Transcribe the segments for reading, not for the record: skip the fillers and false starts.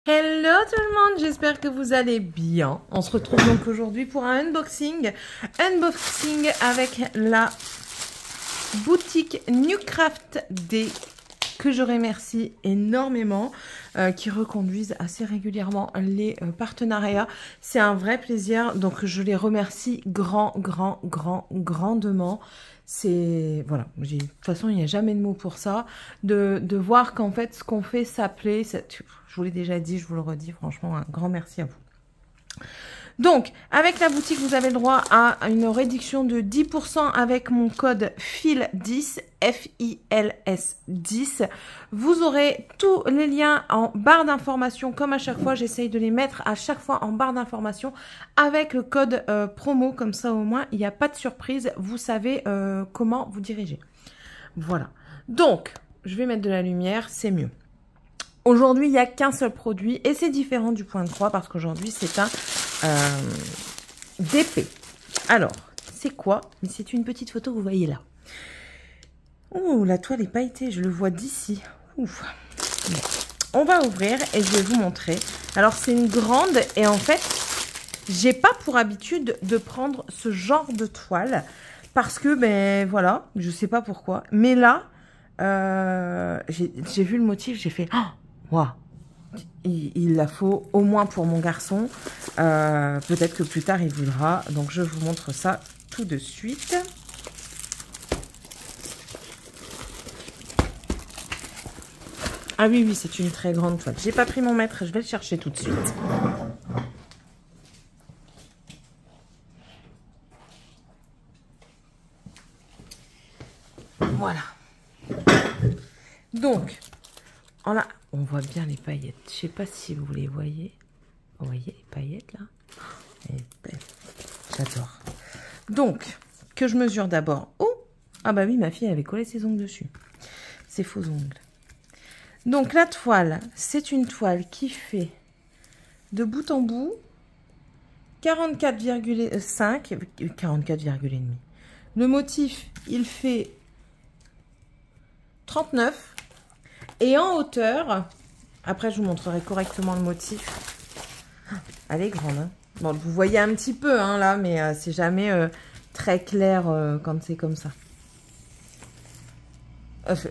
Hello tout le monde, j'espère que vous allez bien. On se retrouve donc aujourd'hui pour un unboxing. Unboxing avec la boutique Newcraft D, que je remercie énormément, qui reconduisent assez régulièrement les partenariats. C'est un vrai plaisir, donc je les remercie grandement. C'est, voilà, de toute façon, il n'y a jamais de mots pour ça, de voir qu'en fait, ce qu'on fait, ça plaît. Je vous l'ai déjà dit, je vous le redis, franchement, un grand merci à vous. Donc, avec la boutique, vous avez le droit à une réduction de 10% avec mon code FILS10, F-I-L-S 10. Vous aurez tous les liens en barre d'information, comme à chaque fois, j'essaye de les mettre à chaque fois en barre d'information avec le code promo, comme ça au moins, il n'y a pas de surprise, vous savez comment vous diriger. Voilà. Donc, je vais mettre de la lumière, c'est mieux. Aujourd'hui, il n'y a qu'un seul produit et c'est différent du point de croix parce qu'aujourd'hui, c'est un d'épée. Alors, c'est quoi? Mais c'est une petite photo que vous voyez là. Oh, la toile est pailletée, je le vois d'ici. Ouf. Bon. On va ouvrir et je vais vous montrer. Alors, c'est une grande et en fait, j'ai pas pour habitude de prendre ce genre de toile parce que, ben voilà, je sais pas pourquoi. Mais là, j'ai vu le motif, j'ai fait... Oh, wow. Il la faut au moins pour mon garçon. Peut-être que plus tard il voudra. Donc je vous montre ça tout de suite. Ah oui, oui, c'est une très grande toile. J'ai pas pris mon mètre, je vais le chercher tout de suite. Voilà. Donc, on voit bien les paillettes. Je sais pas si vous les voyez. Vous voyez les paillettes là? Elle est belle. J'adore. Donc, que je mesure d'abord. Oh! Ah bah oui, ma fille avait collé ses ongles dessus. Ses faux ongles. Donc la toile, c'est une toile qui fait de bout en bout 44,5, 44,5. Le motif, il fait 39. Et en hauteur, après je vous montrerai correctement le motif. Elle est grande, hein. Bon, vous voyez un petit peu hein, là, mais c'est jamais très clair quand c'est comme ça.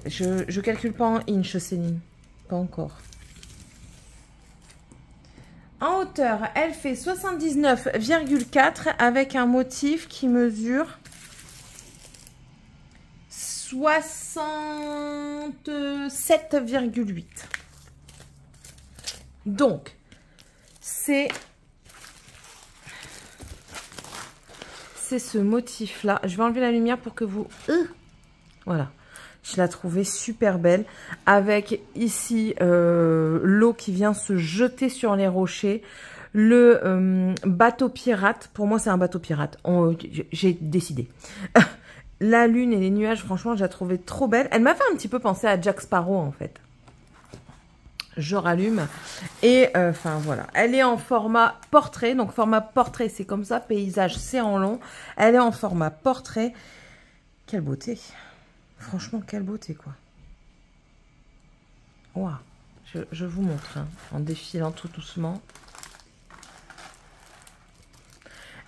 Je calcule pas en inch, Céline. Pas encore. En hauteur, elle fait 79,4 avec un motif qui mesure 67,8. Donc, c'est ce motif-là. Je vais enlever la lumière pour que vous... Voilà. Je la trouvais super belle. Avec ici l'eau qui vient se jeter sur les rochers. Le bateau pirate. Pour moi, c'est un bateau pirate. J'ai décidé. La lune et les nuages, franchement, je la trouvais trop belle. Elle m'a fait un petit peu penser à Jack Sparrow, en fait. Je rallume. Et enfin, voilà. Elle est en format portrait. Donc, format portrait, c'est comme ça. Paysage, c'est en long. Elle est en format portrait. Quelle beauté. Franchement, quelle beauté, quoi. Waouh. Je vous montre, hein, en défilant tout doucement.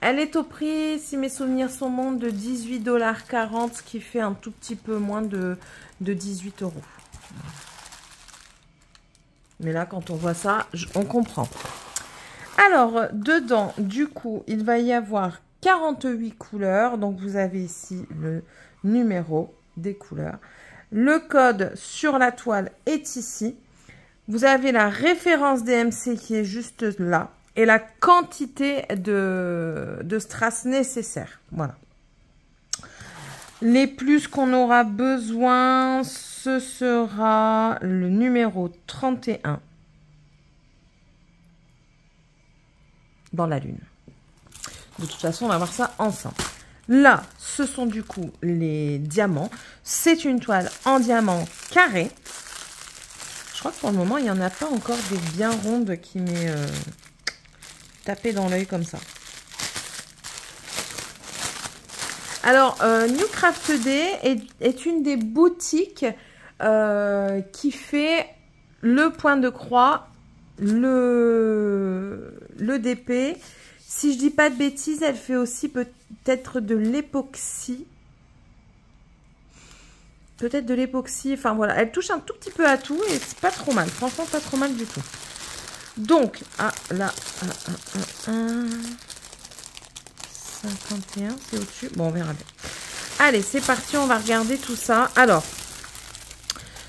Elle est au prix, si mes souvenirs sont bons, de 18,40 $, ce qui fait un tout petit peu moins de 18 €. Mais là, quand on voit ça, on comprend. Alors, dedans, du coup, il va y avoir 48 couleurs. Donc, vous avez ici le numéro des couleurs. Le code sur la toile est ici. Vous avez la référence DMC qui est juste là. Et la quantité de strass nécessaire. Voilà. Les plus qu'on aura besoin, ce sera le numéro 31 dans la lune. De toute façon, on va voir ça ensemble. Là, ce sont du coup les diamants. C'est une toile en diamant carré. Je crois que pour le moment, il n'y en a pas encore des bien rondes qui m'est tapé dans l'œil comme ça. Alors, Newcraft D est une des boutiques qui fait le point de croix le DP. Si je dis pas de bêtises, elle fait aussi peut-être de l'époxy. Peut-être de l'époxy. Enfin voilà, elle touche un tout petit peu à tout et c'est pas trop mal. Franchement, pas trop mal du tout. Donc, ah là, 51, c'est au-dessus. Bon, on verra bien. Allez, c'est parti, on va regarder tout ça. Alors,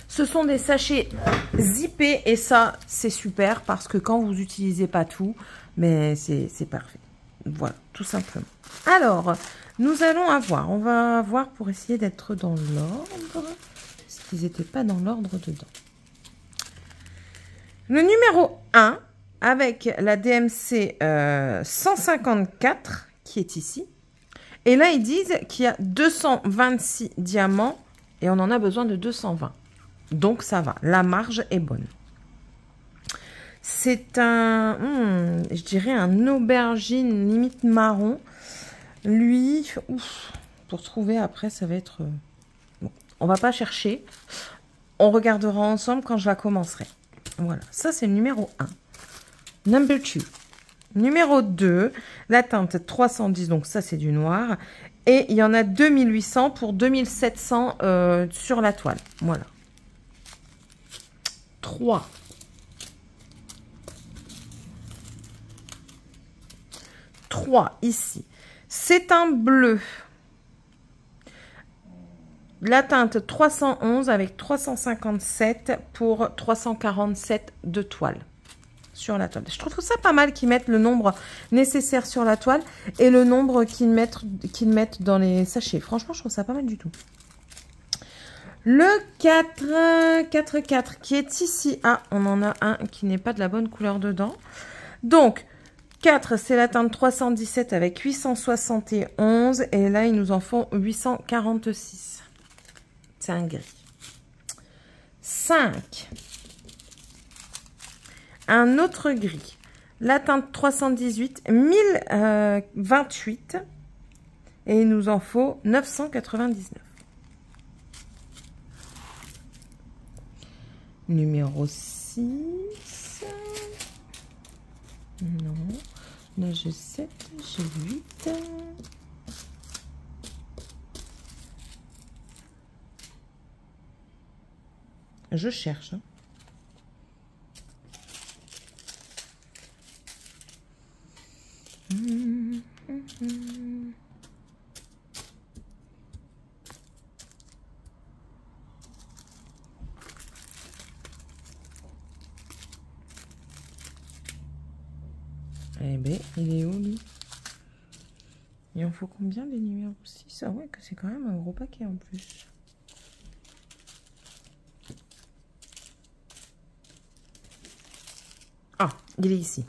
ce sont des sachets zippés et ça, c'est super parce que quand vous n'utilisez pas tout, mais c'est parfait. Voilà, tout simplement. Alors, nous allons avoir, on va voir pour essayer d'être dans l'ordre, parce qu'ils n'étaient pas dans l'ordre dedans. Le numéro 1, avec la DMC 154, qui est ici. Et là, ils disent qu'il y a 226 diamants et on en a besoin de 220. Donc, ça va. La marge est bonne. C'est un, je dirais un aubergine limite marron. Lui, ouf, pour trouver après, ça va être... Bon, on va pas chercher. On regardera ensemble quand je la commencerai. Voilà, ça c'est le numéro 1. Number 2. Numéro 2, la teinte 310, donc ça c'est du noir. Et il y en a 2800 pour 2700 sur la toile. Voilà. 3. 3 ici. C'est un bleu. La teinte 311 avec 357 pour 347 de toile sur la toile. Je trouve ça pas mal qu'ils mettent le nombre nécessaire sur la toile et le nombre qu'ils mettent dans les sachets. Franchement, je trouve ça pas mal du tout. Le 4 qui est ici. Ah, on en a un qui n'est pas de la bonne couleur dedans. Donc, 4, c'est la teinte 317 avec 871. Et là, ils nous en font 846. C'est un gris. 5. Un autre gris. La teinte 318, 1028. Et il nous en faut 999. Numéro 6. Non. Là, j'ai 7, j'ai 8. Je cherche. Eh ben, il est où, lui? Il en faut combien, les numéros 6? Ah ouais, que c'est quand même un gros paquet en plus. Ah, il est ici.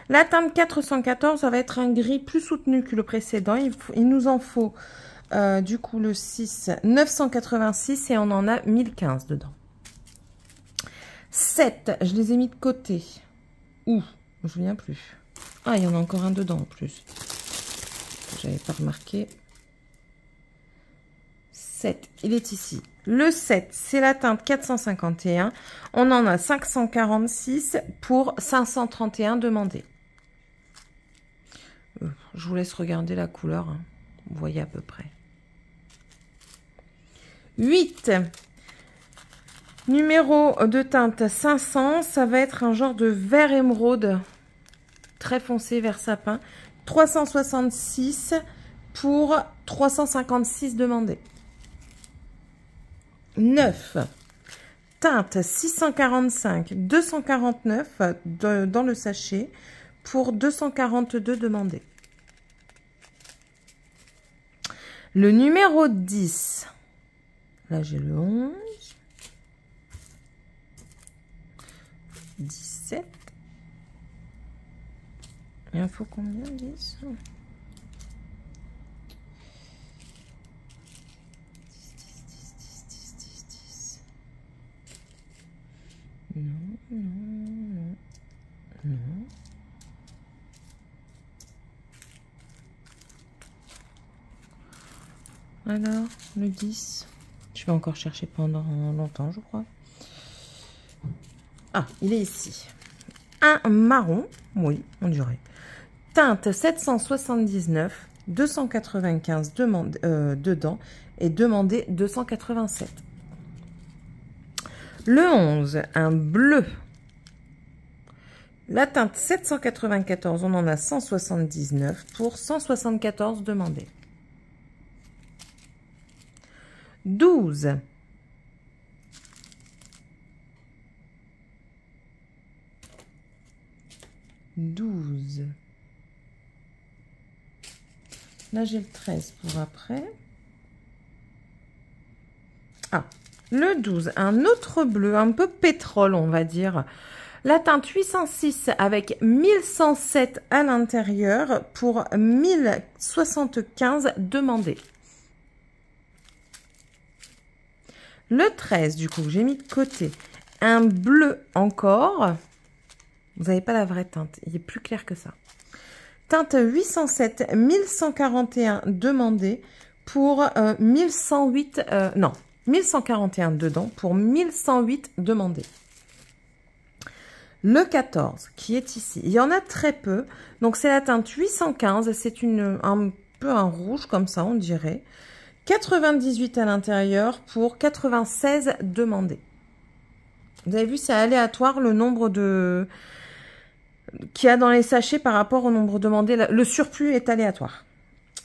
La teinte 414, ça va être un gris plus soutenu que le précédent. Il nous en faut, du coup, le 6, 986 et on en a 1015 dedans. 7, je les ai mis de côté. Où? Je me souviens plus. Ah, il y en a encore un dedans en plus. J'avais pas remarqué. 7, il est ici. Le 7, c'est la teinte 451. On en a 546 pour 531 demandés. Je vous laisse regarder la couleur. Hein. Vous voyez à peu près. 8. Numéro de teinte 500. Ça va être un genre de vert émeraude. Très foncé, vert sapin. 366 pour 356 demandés. 9. Teinte 645, 249 dans le sachet pour 242 demandés. Le numéro 10. Là, j'ai le 11. 17. Il en faut combien, 10? Non, non, non, non. Alors, le 10. Je vais encore chercher pendant longtemps, je crois. Ah, il est ici. un marron, oui, on dirait. Teinte 779, 295 dedans et demandé 287. Le 11, un bleu. La teinte 794, on en a 179 pour 174 demandés. 12. Là, j'ai le 13 pour après. Ah, le 12, un autre bleu, un peu pétrole, on va dire. La teinte 806 avec 1107 à l'intérieur pour 1075 demandés. Le 13, du coup, j'ai mis de côté. Un bleu encore. Vous n'avez pas la vraie teinte. Il est plus clair que ça. Teinte 807, 1141 demandés pour 1108... non, 1141 dedans pour 1108 demandés. Le 14, qui est ici. Il y en a très peu. Donc, c'est la teinte 815. C'est un peu un rouge, comme ça, on dirait. 98 à l'intérieur pour 96 demandés. Vous avez vu, c'est aléatoire le nombre de qu'il y a dans les sachets par rapport au nombre demandé. Le surplus est aléatoire.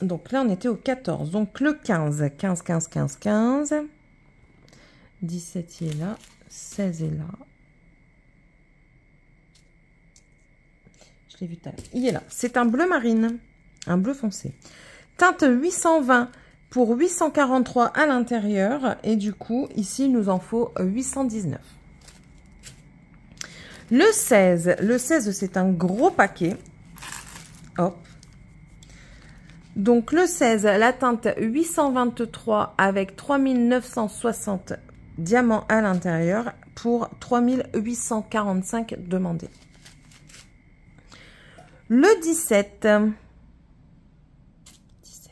Donc là, on était au 14. Donc le 15. 15, 15, 15, 15. 17 il est là. 16 est là. Je l'ai vu tout à l'heure. Il est là. C'est un bleu marine. Un bleu foncé. Teinte 820 pour 843 à l'intérieur. Et du coup, ici, il nous en faut 819. Le 16, c'est un gros paquet. Hop. Donc, le 16, la teinte 823 avec 3960 diamants à l'intérieur pour 3845 demandés. Le 17. 17.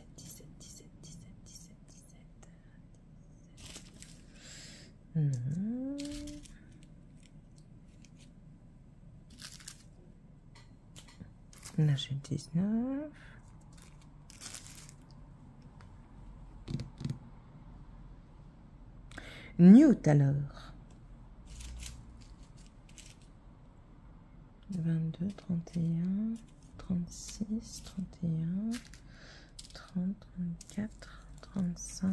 Là, j'ai 19. Newt alors. 22, 31, 36, 31, 30, 34, 35.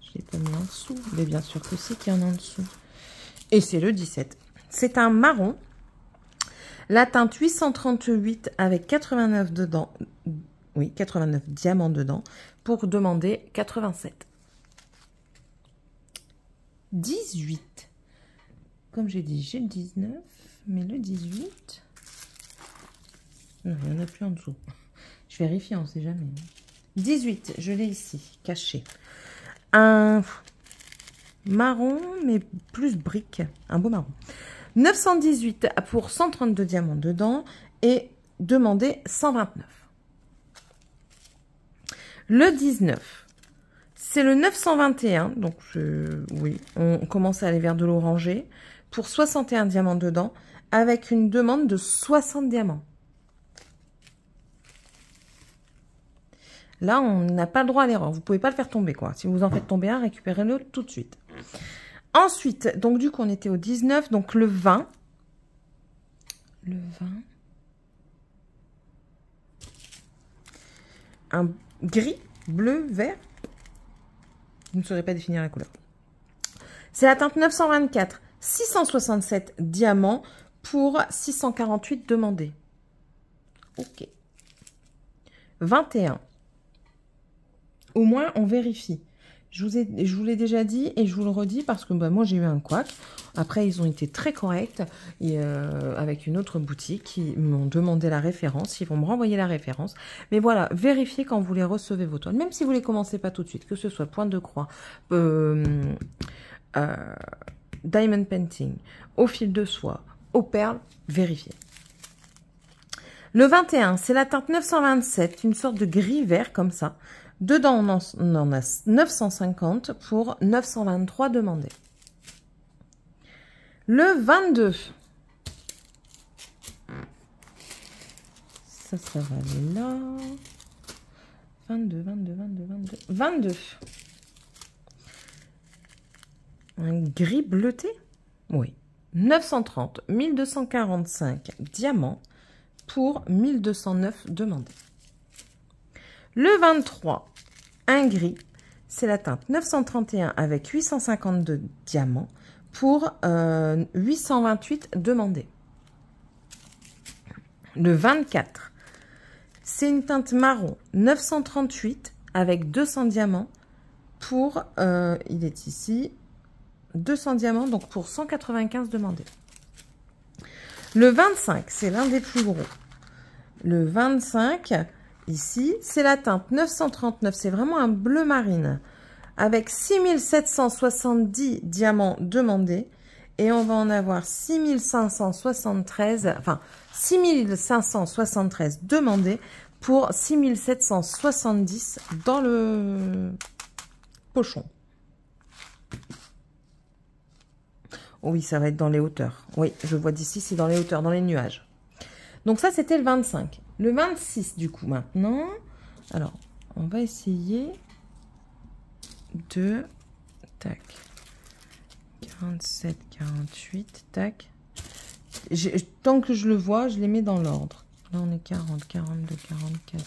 Je l'ai pas mis en dessous, mais bien sûr que c'est qu'il y en a en dessous. Et c'est le 17. C'est un marron. La teinte 838 avec 89 dedans. Oui, 89 diamants dedans pour demander 87. 18. Comme j'ai dit, j'ai le 19, mais le 18... Non, il n'y en a plus en dessous. Je vérifie, on ne sait jamais. 18, je l'ai ici, caché. Un marron, mais plus brique. Un beau marron. 918 pour 132 diamants dedans et demander 129. Le 19, c'est le 921, donc oui, on commence à aller vers de l'orangé, pour 61 diamants dedans, avec une demande de 60 diamants. Là, on n'a pas le droit à l'erreur, vous pouvez pas le faire tomber, quoi. Si vous en faites tomber un, récupérez-le tout de suite. Ensuite, donc du coup, on était au 19, donc le 20. Le 20. Un gris, bleu, vert. Je ne saurais pas définir la couleur. C'est la teinte 924. 667 diamants pour 648 demandés. Ok. 21. Au moins, on vérifie. Je vous l'ai déjà dit et je vous le redis parce que bah, moi, j'ai eu un couac. Après, ils ont été très corrects et, avec une autre boutique. Ils m'ont demandé la référence. Ils vont me renvoyer la référence. Mais voilà, vérifiez quand vous les recevez vos toiles. Même si vous ne les commencez pas tout de suite, que ce soit pointe de croix, diamond painting, au fil de soie, aux perles, vérifiez. Le 21, c'est la teinte 927, une sorte de gris-vert comme ça. Dedans, on en a 950 pour 923 demandés. Le 22. ça va aller là. 22, 22, 22, 22. 22. Un gris bleuté? Oui. 930, 1245 diamants pour 1209 demandés. Le 23, un gris, c'est la teinte 931 avec 852 diamants pour 828 demandés. Le 24, c'est une teinte marron 938 avec 200 diamants pour, il est ici, 200 diamants, donc pour 195 demandés. Le 25, c'est l'un des plus gros. Le 25, ici, c'est la teinte 939, c'est vraiment un bleu marine, avec 6770 diamants demandés, et on va en avoir 6573, enfin 6573 demandés pour 6770 dans le pochon. Oh oui, ça va être dans les hauteurs. Oui, je vois d'ici, c'est dans les hauteurs, dans les nuages. Donc ça, c'était le 25. Le 26, du coup, maintenant. Alors, on va essayer de... Tac. 47, 48, tac. Tant que je le vois, je les mets dans l'ordre. Là, on est 40, 42, 44,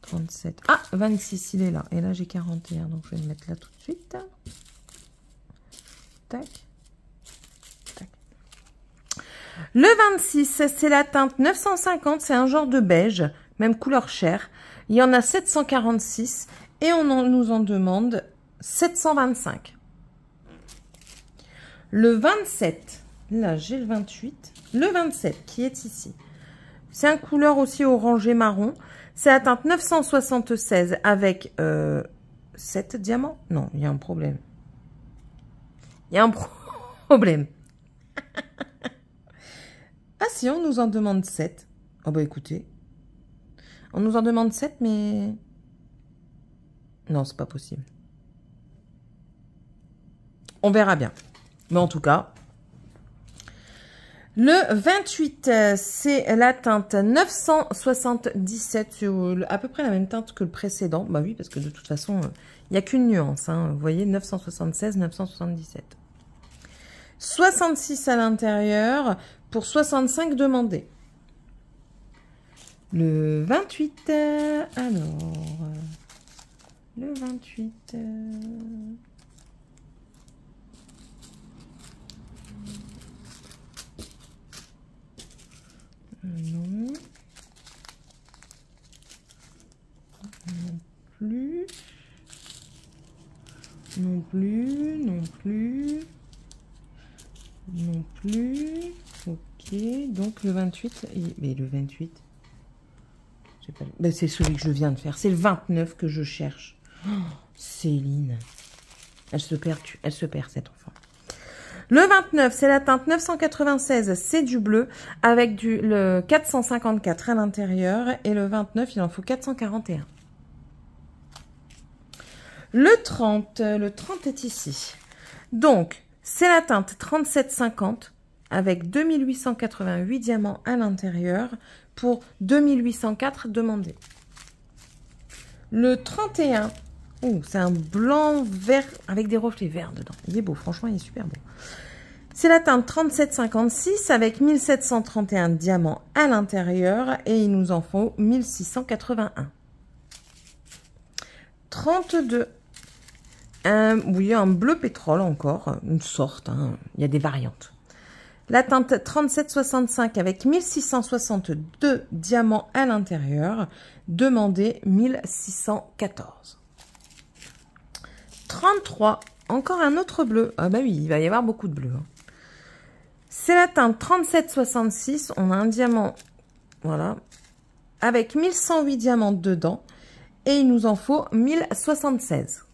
37. Ah, 26, il est là. Et là, j'ai 41, donc je vais le mettre là tout de suite. Tac. Le 26, c'est la teinte 950, c'est un genre de beige, même couleur chair. Il y en a 746 et nous en demande 725. Le 27, là j'ai le 28, le 27 qui est ici. C'est un couleur aussi orangé marron. C'est la teinte 976 avec 7 diamants. Non, il y a un problème. Il y a un problème. Ah si, on nous en demande 7. Oh bah écoutez. On nous en demande 7, mais... Non, c'est pas possible. On verra bien. Mais en tout cas... Le 28, c'est la teinte 977. C'est à peu près la même teinte que le précédent. Bah oui, parce que de toute façon, il n'y a qu'une nuance. Hein. Vous voyez, 976, 977. 66 à l'intérieur pour 65 demandés. Le 28, alors, le 28, non, non plus, non plus, non plus. Non plus. Ok. Donc le 28. Mais le 28. Ben, c'est celui que je viens de faire. C'est le 29 que je cherche. Oh, Céline. Elle se perd cet enfant. Le 29, c'est la teinte 996. C'est du bleu. Avec le 454 à l'intérieur. Et le 29, il en faut 441. Le 30. Le 30 est ici. Donc... C'est la teinte 3750 avec 2888 diamants à l'intérieur pour 2804 demandés. Le 31, oh, c'est un blanc vert avec des reflets verts dedans. Il est beau, franchement, il est super beau. C'est la teinte 3756 avec 1731 diamants à l'intérieur et il nous en faut 1681. 32. Oui, un bleu pétrole encore, une sorte, hein. Il y a des variantes. La teinte 3765 avec 1662 diamants à l'intérieur, demandé 1614. 33, encore un autre bleu. Ah bah oui, il va y avoir beaucoup de bleus. Hein. C'est la teinte 3766, on a un diamant, voilà, avec 1108 diamants dedans, et il nous en faut 1076.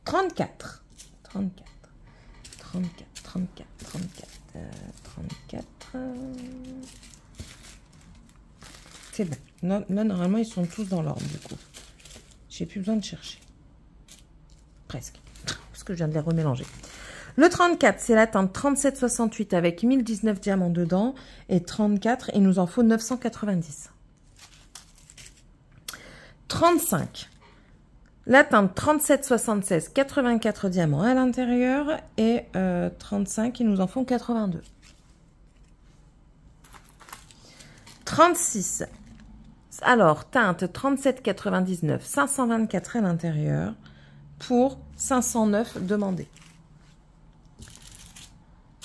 34, 34, 34, 34, 34, 34. C'est bon. Là, normalement, ils sont tous dans l'ordre, du coup. J'ai plus besoin de chercher. Presque. Parce que je viens de les remélanger. Le 34, c'est la teinte 3768 avec 1019 diamants dedans. Et 34, il nous en faut 990. 35, la teinte 3776, 84 diamants à l'intérieur. Et 35, il nous en faut 82. 36, alors teinte 3799, 524 à l'intérieur pour 509 demandés.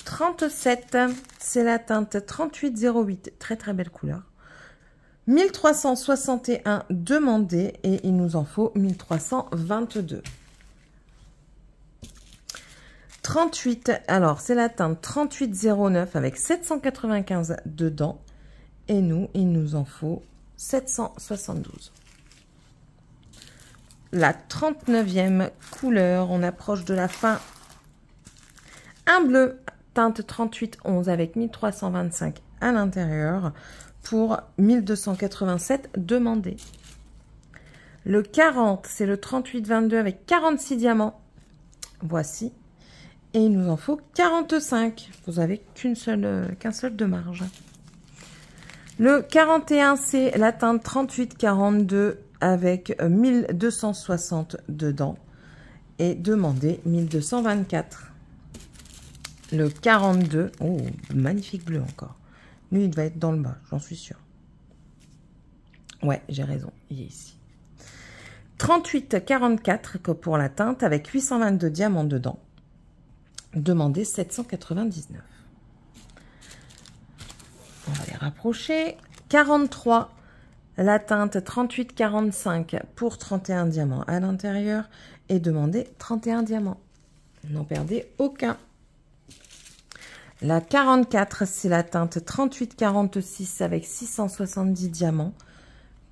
37, c'est la teinte 3808, très très belle couleur. 1361 demandés et il nous en faut 1322. 38, alors c'est la teinte 3809 avec 795 dedans. Et nous, il nous en faut 772. La 39e couleur, on approche de la fin. Un bleu, teinte 3811 avec 1325 à l'intérieur pour 1287 demandés. Le 40, c'est le 3822 avec 46 diamants. Voici. Et il nous en faut 45. Vous n'avez qu'un seul de marge. Le 41, c'est la teinte 3842 avec 1260 dedans et demandé 1224. Le 42, oh, magnifique bleu encore. Lui, il va être dans le bas, j'en suis sûre. Ouais, j'ai raison, il est ici. 3844 pour la teinte avec 822 diamants dedans. Demandé 799. On va les rapprocher. 43, la teinte 3845 pour 31 diamants à l'intérieur et demander 31 diamants. N'en perdez aucun. La 44, c'est la teinte 3846 avec 670 diamants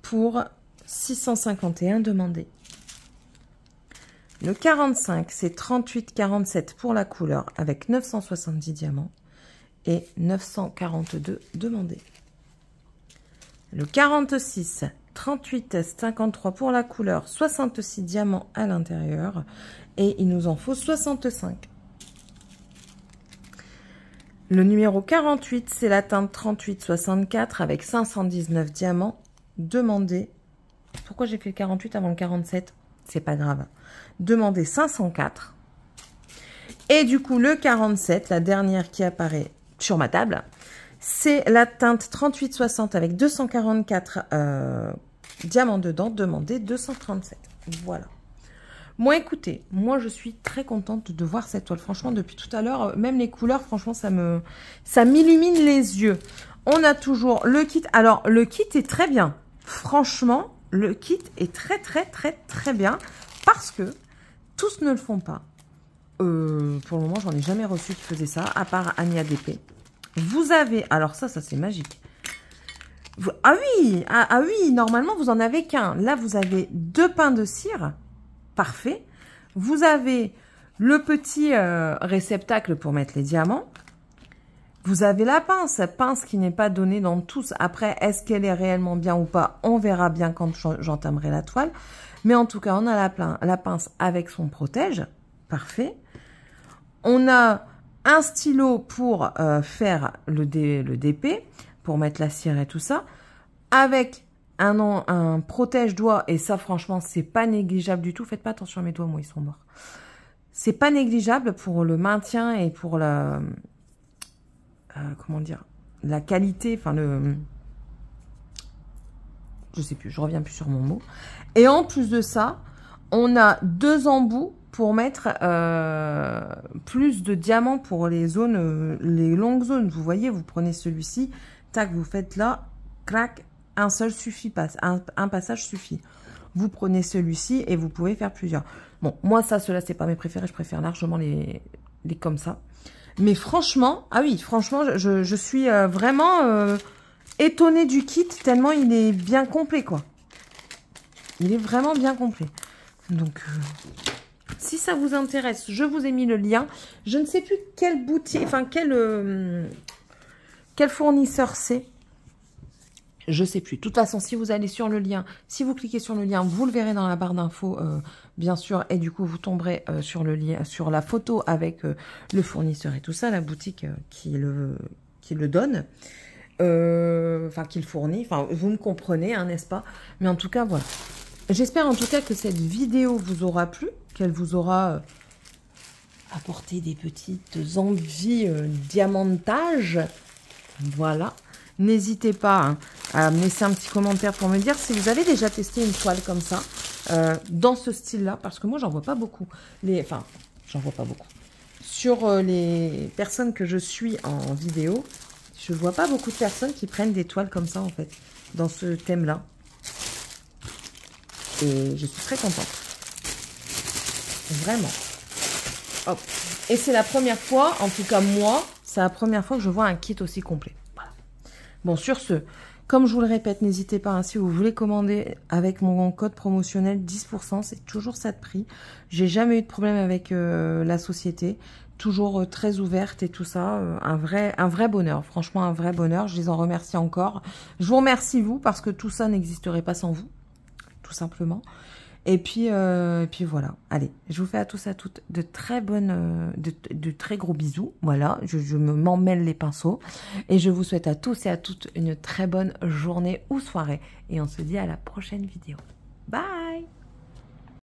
pour 651 demandés. Le 45, c'est 3847 pour la couleur avec 970 diamants. Et 942 demandés. Le 46, 38,53 pour la couleur, 66 diamants à l'intérieur. Et il nous en faut 65. Le numéro 48, c'est la teinte 38,64 avec 519 diamants demandés. Pourquoi j'ai fait le 48 avant le 47? C'est pas grave. Demandé 504. Et du coup, le 47, la dernière qui apparaît sur ma table, c'est la teinte 3860 avec 244 diamants dedans, demandé 237. Voilà. Moi, écoutez, moi, je suis très contente de voir cette toile. Franchement, depuis tout à l'heure, même les couleurs, franchement, ça m'illumine les yeux. On a toujours le kit. Alors, le kit est très bien. Franchement, le kit est très, très, très, très bien parce que tous ne le font pas. Pour le moment, j'en ai jamais reçu qui faisait ça, à part Ania DP. Vous avez, alors ça c'est magique. Ah oui, normalement, vous en avez qu'un. Là, vous avez 2 pains de cire. Parfait. Vous avez le petit réceptacle pour mettre les diamants. Vous avez la pince qui n'est pas donnée dans tous. Après, est-ce qu'elle est réellement bien ou pas? On verra bien quand j'entamerai la toile. Mais en tout cas, on a la pince avec son protège. Parfait. On a un stylo pour faire le DP, pour mettre la cire et tout ça, avec un protège-doigt, et ça, franchement, c'est pas négligeable du tout. Faites pas attention à mes doigts, moi, ils sont morts. C'est pas négligeable pour le maintien et pour la... comment dire? La qualité, enfin, je sais plus, je reviens plus sur mon mot. Et en plus de ça, on a 2 embouts pour mettre plus de diamants pour les zones, les longues zones. Vous voyez, vous prenez celui-ci, tac, vous faites là, crac, un seul suffit, un passage suffit. Vous prenez celui-ci et vous pouvez faire plusieurs. Bon, moi, ceux-là, c'est pas mes préférés, je préfère largement les comme ça. Mais franchement, ah oui, franchement, je suis vraiment étonnée du kit, tellement il est bien complet, quoi. Il est vraiment bien complet. Donc... si ça vous intéresse, je vous ai mis le lien. Je ne sais plus quelle boutique, enfin quel fournisseur c'est. Je sais plus. De toute façon, si vous allez sur le lien, si vous cliquez sur le lien, vous le verrez dans la barre d'infos, bien sûr. Et du coup, vous tomberez sur le lien, sur la photo avec le fournisseur et tout ça, la boutique qui le donne, enfin qui le fournit. Enfin, vous me comprenez, hein, n'est-ce pas? Mais en tout cas, voilà. J'espère en tout cas que cette vidéo vous aura plu, qu'elle vous aura apporté des petites envies diamantage. Voilà. N'hésitez pas hein, à me laisser un petit commentaire pour me dire si vous avez déjà testé une toile comme ça, dans ce style-là, parce que moi, j'en vois pas beaucoup. Enfin, j'en vois pas beaucoup. Sur les personnes que je suis en vidéo, je vois pas beaucoup de personnes qui prennent des toiles comme ça, en fait, dans ce thème-là. Et je suis très contente. Vraiment. Hop. Et c'est la première fois, en tout cas moi, c'est la première fois que je vois un kit aussi complet. Bon, sur ce, comme je vous le répète, n'hésitez pas, hein, si vous voulez commander avec mon code promotionnel 10%, c'est toujours ça de prix. J'ai jamais eu de problème avec la société, toujours très ouverte et tout ça, un vrai bonheur, franchement un vrai bonheur, je les en remercie encore. Je vous remercie vous, parce que tout ça n'existerait pas sans vous, tout simplement. Et puis voilà. Allez, je vous fais à tous, à toutes de très bonnes, de très gros bisous. Voilà, je m'en mêle les pinceaux. Et je vous souhaite à tous et à toutes une très bonne journée ou soirée. Et on se dit à la prochaine vidéo. Bye!